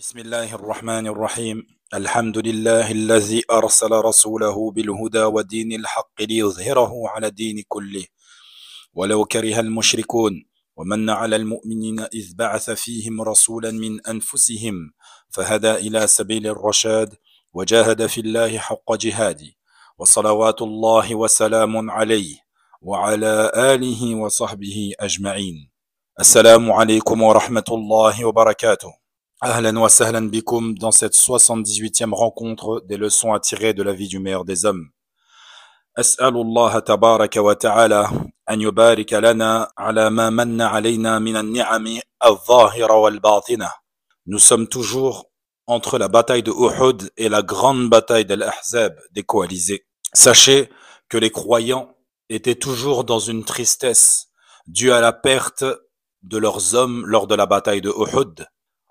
بسم الله الرحمن الرحيم الحمد لله الذي أرسل رسوله بالهدى ودين الحق ليظهره على الدين كله ولو كره المشركون ومن على المؤمنين إذ بعث فيهم رسولا من أنفسهم فهدى إلى سبيل الرشاد وجاهد في الله حق جهاده وصلوات الله وسلام عليه وعلى آله وصحبه أجمعين. السلام عليكم ورحمة الله وبركاته. Ahlan wa sahlan bikum dans cette 78e rencontre des leçons à tirer de la vie du meilleur des hommes. As'alullah tabaraka wa ta'ala an yubarika lana ala ma manna alayna min an-ni'ami al-zahira wal-batina. Nous sommes toujours entre la bataille de Uhud et la grande bataille d'Al-Ahzab des coalisés. Sachez que les croyants étaient toujours dans une tristesse due à la perte de leurs hommes lors de la bataille de Uhud.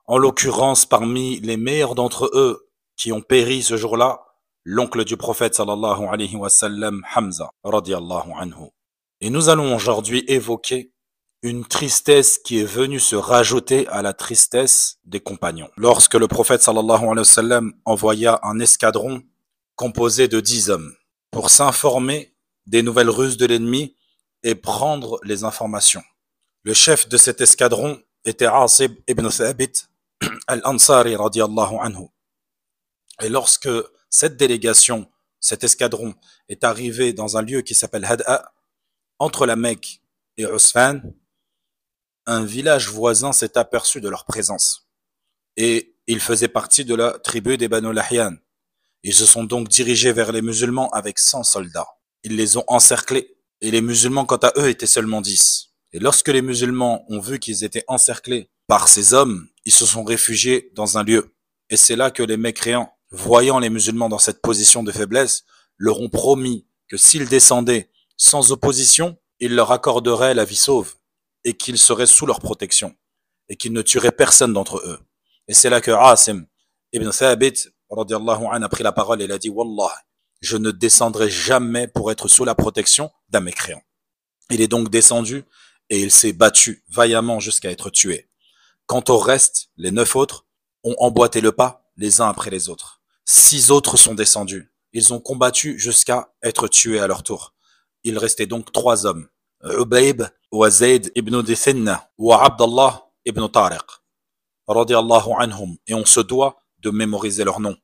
En l'occurrence, parmi les meilleurs d'entre eux qui ont péri ce jour-là, l'oncle du prophète sallallahu alayhi wa sallam, Hamza, radiallahu anhu. Et nous allons aujourd'hui évoquer une tristesse qui est venue se rajouter à la tristesse des compagnons. Lorsque le prophète sallallahu alayhi wa sallam envoya un escadron composé de 10 hommes pour s'informer des nouvelles ruses de l'ennemi et prendre les informations. Le chef de cet escadron était Asib ibn Thabit al-Ansari radiallahu anhu. Et lorsque cette délégation, cet escadron est arrivé dans un lieu qui s'appelle Had'a, entre la Mecque et Usfan, un village voisin s'est aperçu de leur présence. Et ils faisaient partie de la tribu des Banu Lahyan. Ils se sont donc dirigés vers les musulmans avec 100 soldats. Ils les ont encerclés. Et les musulmans, quant à eux, étaient seulement 10. Et lorsque les musulmans ont vu qu'ils étaient encerclés par ces hommes, ils se sont réfugiés dans un lieu. Et c'est là que les mécréants, voyant les musulmans dans cette position de faiblesse, leur ont promis que s'ils descendaient sans opposition, ils leur accorderaient la vie sauve et qu'ils seraient sous leur protection et qu'ils ne tueraient personne d'entre eux. Et c'est là que Asim ibn Thabit radiallahu anhu a pris la parole et il a dit « Wallah, je ne descendrai jamais pour être sous la protection d'un mécréant. » Il est donc descendu et il s'est battu vaillamment jusqu'à être tué. Quant au reste, les 9 autres ont emboîté le pas les uns après les autres. 6 autres sont descendus. Ils ont combattu jusqu'à être tués à leur tour. Il restait donc 3 hommes. Ubayb wa Zayd ibn Dithinna wa Abdallah ibn Tariq. Radiallahu anhum. Et on se doit de mémoriser leurs noms.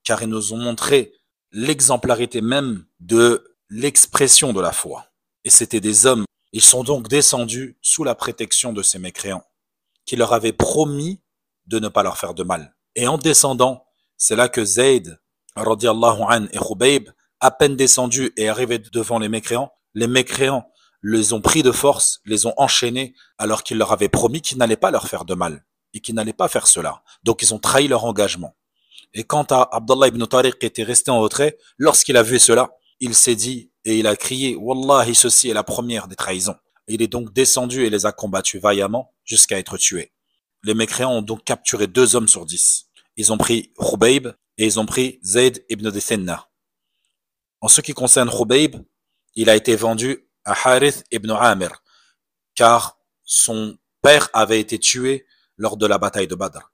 Car ils nous ont montré l'exemplarité même de l'expression de la foi. Et c'était des hommes. Ils sont donc descendus sous la protection de ces mécréants, qui leur avaient promis de ne pas leur faire de mal. Et en descendant, c'est là que Zayd, radiallahu anhu, et Khubayb, à peine descendus et arrivés devant les mécréants les ont pris de force, les ont enchaînés, alors qu'ils leur avaient promis qu'ils n'allaient pas leur faire de mal, et qu'ils n'allaient pas faire cela. Donc ils ont trahi leur engagement. Et quant à Abdallah ibn Tariq qui était resté en retrait, lorsqu'il a vu cela, il s'est dit, et il a crié, Wallahi, ceci est la première des trahisons. Il est donc descendu et les a combattus vaillamment jusqu'à être tués. Les mécréants ont donc capturé 2 hommes sur 10. Ils ont pris Khubayb et ils ont pris Zayd ibn Dithinna. En ce qui concerne Khubayb, il a été vendu à Harith ibn Amir, car son père avait été tué lors de la bataille de Badr.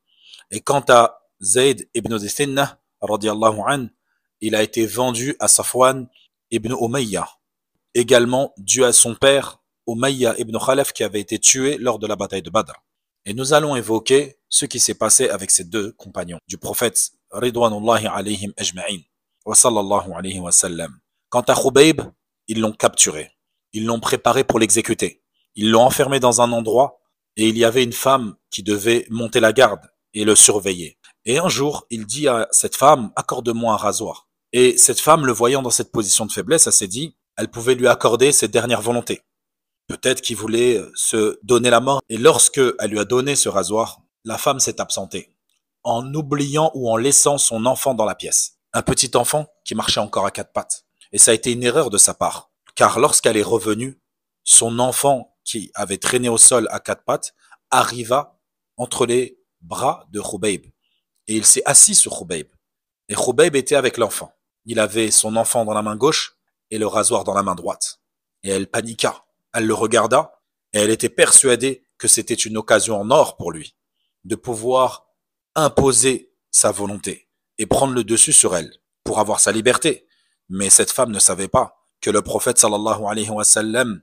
Et quant à Zayd ibn Dithinna, radiallahu anhu, il a été vendu à Safwan ibn Umayya, également dû à son père Umayya ibn Khalaf qui avait été tué lors de la bataille de Badr. Et nous allons évoquer ce qui s'est passé avec ces 2 compagnons du prophète Ridwanullahi alayhim ajma'in wa sallallahu alayhi wa sallam. Quant à Khubayb, ils l'ont capturé. Ils l'ont préparé pour l'exécuter. Ils l'ont enfermé dans un endroit et il y avait une femme qui devait monter la garde et le surveiller. Et un jour, il dit à cette femme, accorde-moi un rasoir. Et cette femme, le voyant dans cette position de faiblesse, elle s'est dit, elle pouvait lui accorder ses dernières volontés. Peut-être qu'il voulait se donner la mort. Et lorsque elle lui a donné ce rasoir, la femme s'est absentée, en oubliant ou en laissant son enfant dans la pièce. Un petit enfant qui marchait encore à 4 pattes. Et ça a été une erreur de sa part. Car lorsqu'elle est revenue, son enfant qui avait traîné au sol à 4 pattes arriva entre les bras de Khubayb. Et il s'est assis sur Khubayb. Et Khubayb était avec l'enfant. Il avait son enfant dans la main gauche et le rasoir dans la main droite. Et elle paniqua. Elle le regarda et elle était persuadée que c'était une occasion en or pour lui de pouvoir imposer sa volonté et prendre le dessus sur elle pour avoir sa liberté. Mais cette femme ne savait pas que le prophète sallallahu alayhi wa sallam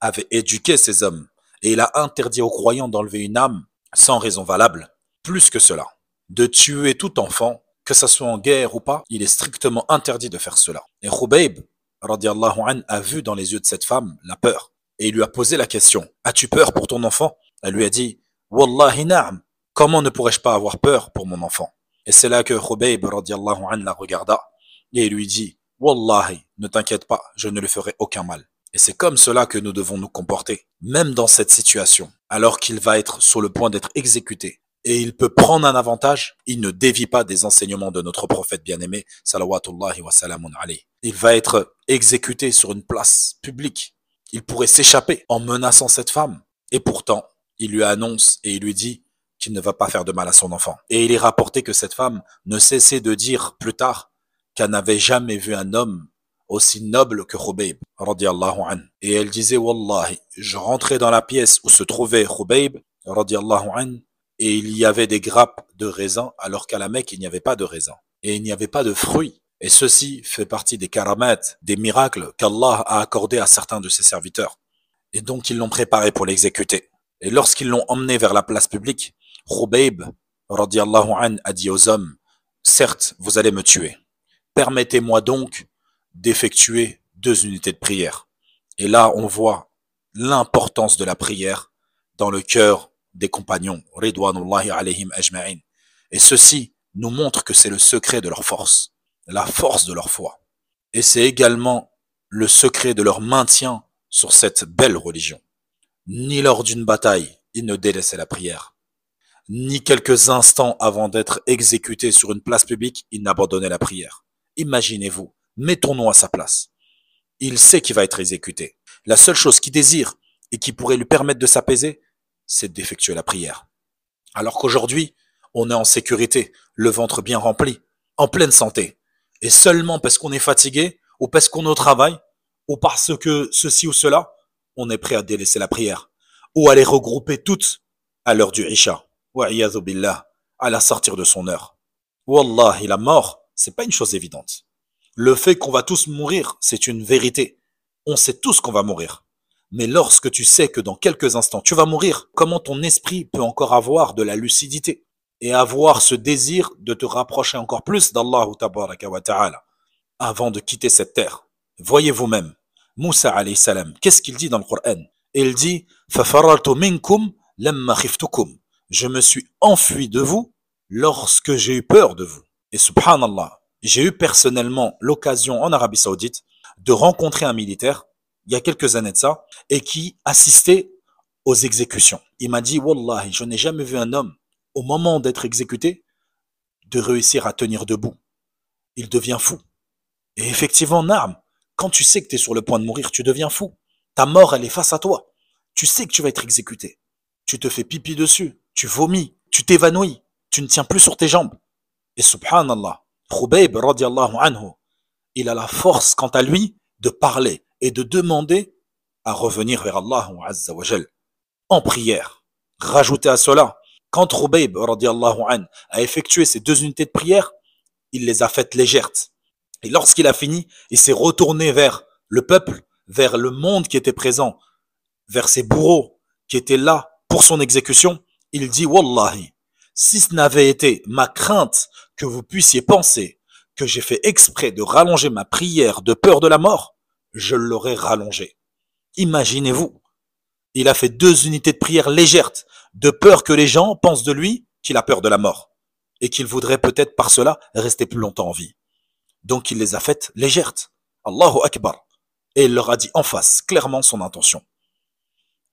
avait éduqué ces hommes et il a interdit aux croyants d'enlever une âme sans raison valable. Plus que cela, de tuer tout enfant, que ça soit en guerre ou pas, il est strictement interdit de faire cela. Et Khubayb, radiallahu anhu, a vu dans les yeux de cette femme la peur et il lui a posé la question: as-tu peur pour ton enfant? Elle lui a dit: Wallahi na'am, comment ne pourrais-je pas avoir peur pour mon enfant? Et c'est là que Khubayb radiallahu anhu la regarda et il lui dit: Wallahi, ne t'inquiète pas, je ne lui ferai aucun mal. Et c'est comme cela que nous devons nous comporter, même dans cette situation, alors qu'il va être sur le point d'être exécuté. Et il peut prendre un avantage, il ne dévie pas des enseignements de notre prophète bien-aimé, salawatullahi wa salamun alayhi. Il va être exécuté sur une place publique. Il pourrait s'échapper en menaçant cette femme. Et pourtant, il lui annonce et il lui dit qu'il ne va pas faire de mal à son enfant. Et il est rapporté que cette femme ne cessait de dire plus tard qu'elle n'avait jamais vu un homme aussi noble que Khubayb, radiallahu anhu. Et elle disait: Wallahi, je rentrais dans la pièce où se trouvait Khubayb, radiallahu anhu, et il y avait des grappes de raisins, alors qu'à la Mecque, il n'y avait pas de raisins. Et il n'y avait pas de fruits. Et ceci fait partie des karamat, des miracles qu'Allah a accordés à certains de ses serviteurs. Et donc, ils l'ont préparé pour l'exécuter. Et lorsqu'ils l'ont emmené vers la place publique, Khubayb, radiallahu anhu, a dit aux hommes: certes, vous allez me tuer. Permettez-moi donc d'effectuer 2 unités de prière. Et là, on voit l'importance de la prière dans le cœur des compagnons, ridwanullahi alayhim ajma'in. Et ceci nous montre que c'est le secret de leur force, la force de leur foi. Et c'est également le secret de leur maintien sur cette belle religion. Ni lors d'une bataille, ils ne délaissaient la prière. Ni quelques instants avant d'être exécutés sur une place publique, ils n'abandonnaient la prière. Imaginez-vous, mettons-nous à sa place. Il sait qu'il va être exécuté. La seule chose qu'il désire et qui pourrait lui permettre de s'apaiser, c'est d'effectuer la prière. Alors qu'aujourd'hui, on est en sécurité, le ventre bien rempli, en pleine santé. Et seulement parce qu'on est fatigué, ou parce qu'on est au travail, ou parce que ceci ou cela, on est prêt à délaisser la prière. Ou à les regrouper toutes à l'heure du Isha. Wa iyadhu billah, à la sortir de son heure. Wallahi, la mort, c'est pas une chose évidente. Le fait qu'on va tous mourir, c'est une vérité. On sait tous qu'on va mourir. Mais lorsque tu sais que dans quelques instants tu vas mourir, comment ton esprit peut encore avoir de la lucidité et avoir ce désir de te rapprocher encore plus d'Allah tabaraka wa ta'ala avant de quitter cette terre? Voyez vous-même, Moussa alayhi salam, qu'est-ce qu'il dit dans le Coran? Il dit: Fafarartu minkum lamma khiftukum. Je me suis enfui de vous lorsque j'ai eu peur de vous. Et subhanallah, j'ai eu personnellement l'occasion en Arabie Saoudite de rencontrer un militaire il y a quelques années de ça, et qui assistait aux exécutions. Il m'a dit: Wallahi, je n'ai jamais vu un homme, au moment d'être exécuté, de réussir à tenir debout. Il devient fou. Et effectivement, Naam, quand tu sais que tu es sur le point de mourir, tu deviens fou. Ta mort, elle est face à toi. Tu sais que tu vas être exécuté. Tu te fais pipi dessus, tu vomis, tu t'évanouis, tu ne tiens plus sur tes jambes. Et subhanallah, Khubayb, radiallahu anhu, il a la force, quant à lui, de parler et de demander à revenir vers Allah Azza wa Jal en prière. Rajoutez à cela, quand Khubayb radiallahu anhu a effectué ces 2 unités de prière, il les a faites légères. Et lorsqu'il a fini, il s'est retourné vers le peuple, vers le monde qui était présent, vers ses bourreaux qui étaient là pour son exécution. Il dit: Wallahi, si ce n'avait été ma crainte que vous puissiez penser que j'ai fait exprès de rallonger ma prière de peur de la mort, je l'aurais rallongé. Imaginez-vous, il a fait 2 unités de prière légères, de peur que les gens pensent de lui qu'il a peur de la mort, et qu'il voudrait peut-être par cela rester plus longtemps en vie. Donc il les a faites légères. Allahu Akbar. Et il leur a dit en face, clairement son intention.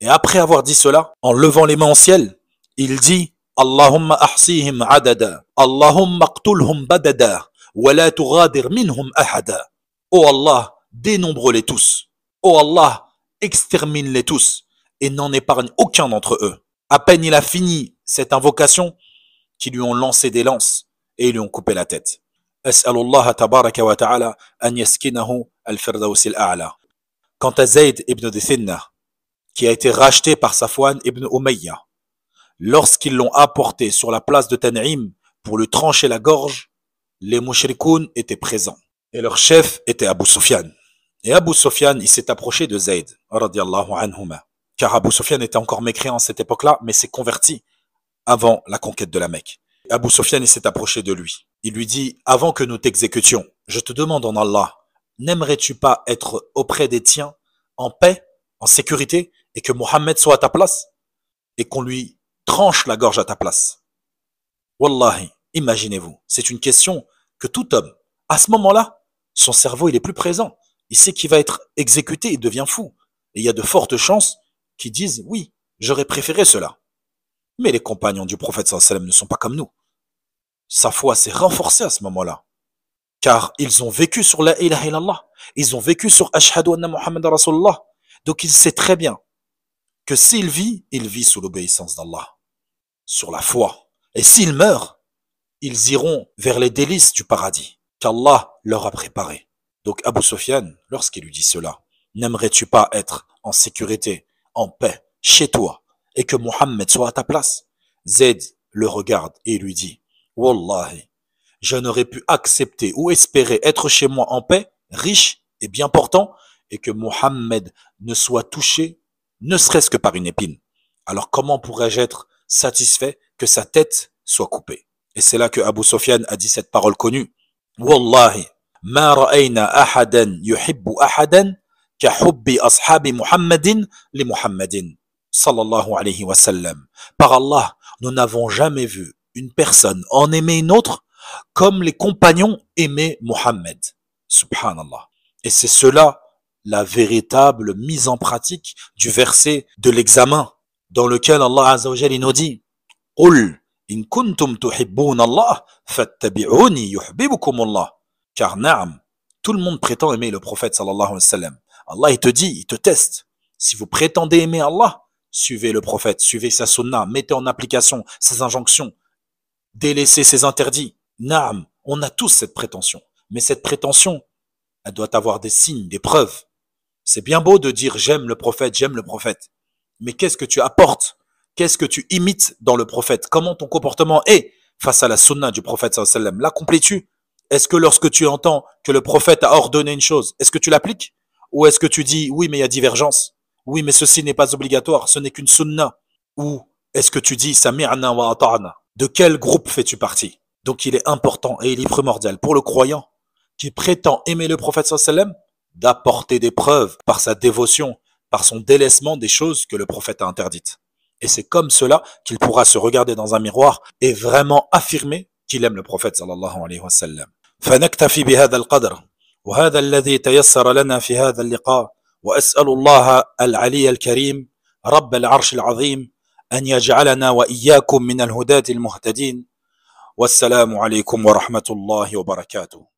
Et après avoir dit cela, en levant les mains au ciel, il dit: Allahumma ahsihim adada, Allahumma qtulhum badada, wa la tughadir minhum ahada. Oh Allah, dénombre-les tous. Oh Allah, extermine-les tous et n'en épargne aucun d'entre eux. À peine il a fini cette invocation qu'ils lui ont lancé des lances et ils lui ont coupé la tête. As'alullah tabaraka wa ta'ala an yaskinahu al-firdaus al-a'la. Quant à Zayd ibn Dithinna, qui a été racheté par Safwan ibn Umayya, lorsqu'ils l'ont apporté sur la place de Tan'im pour lui trancher la gorge, les mushrikoun étaient présents. Et leur chef était Abu Sufyan. Et Abu Sufyan, il s'est approché de Zayd, radiyallahu anhuma. Car Abu Sufyan était encore mécréant à cette époque-là, mais s'est converti avant la conquête de la Mecque. Abu Sufyan, il s'est approché de lui. Il lui dit, avant que nous t'exécutions, je te demande en Allah, n'aimerais-tu pas être auprès des tiens, en paix, en sécurité, et que Mohammed soit à ta place, et qu'on lui tranche la gorge à ta place? Wallahi, imaginez-vous, c'est une question que tout homme, à ce moment-là, son cerveau, il est plus présent. Il sait qu'il va être exécuté, il devient fou. Et il y a de fortes chances qu'ils disent, oui, j'aurais préféré cela. Mais les compagnons du prophète sallallahu alayhi wa sallam ne sont pas comme nous. Sa foi s'est renforcée à ce moment-là. Car ils ont vécu sur la ilaha illallah. Ils ont vécu sur Ashhadu anna Muhammad Rasulullah. Donc il sait très bien que s'il vit, il vit sous l'obéissance d'Allah. Sur la foi. Et s'il meurt, ils iront vers les délices du paradis qu'Allah leur a préparé. Donc Abu Sufyan, lorsqu'il lui dit cela, n'aimerais-tu pas être en sécurité, en paix, chez toi, et que Mohammed soit à ta place? Zayd le regarde et lui dit, Wallahi, je n'aurais pu accepter ou espérer être chez moi en paix, riche et bien portant, et que Mohammed ne soit touché, ne serait-ce que par une épine. Alors comment pourrais-je être satisfait que sa tête soit coupée? Et c'est là que Abu Sufyan a dit cette parole connue. Wallahi, ma ra'ayna ahadan yuhibbu ahadan ka hubbi ashabi Muhammadin li Muhammadin sallallahu alayhi wa sallam. Par Allah, nous n'avons jamais vu une personne en aimer une autre comme les compagnons aimaient Mohammed. Subhanallah. Et c'est cela la véritable mise en pratique du verset de l'examen dans lequel Allah Azza wa Jalla nous dit Qul in kuntum tuhibbuna Allah fattabi'uni yuhibbukum Allah. Car na'am, tout le monde prétend aimer le prophète sallallahu alayhi wa sallam. Allah il te dit, il te teste. Si vous prétendez aimer Allah, suivez le prophète, suivez sa sunna, mettez en application ses injonctions, délaissez ses interdits. Na'am, on a tous cette prétention. Mais cette prétention, elle doit avoir des signes, des preuves. C'est bien beau de dire j'aime le prophète, j'aime le prophète. Mais qu'est-ce que tu apportes? Qu'est-ce que tu imites dans le prophète? Comment ton comportement est face à la sunna du prophète sallallahu alayhi wa sallam? L'accomplis-tu? Est-ce que lorsque tu entends que le prophète a ordonné une chose, est-ce que tu l'appliques? Ou est-ce que tu dis oui mais il y a divergence? Oui mais ceci n'est pas obligatoire, ce n'est qu'une sunna? Ou est-ce que tu dis sami'na wa ata'na? De quel groupe fais-tu partie? Donc il est important et il est primordial pour le croyant qui prétend aimer le prophète sallallahu alayhi wa sallam d'apporter des preuves par sa dévotion, par son délaissement des choses que le prophète a interdites. Et c'est comme cela qu'il pourra se regarder dans un miroir et vraiment affirmer qu'il aime le prophète sallallahu alayhi wa sallam. فنكتفي بهذا القدر وهذا الذي تيسر لنا في هذا اللقاء وأسأل الله العلي الكريم رب العرش العظيم أن يجعلنا وإياكم من الهداة المهتدين والسلام عليكم ورحمة الله وبركاته.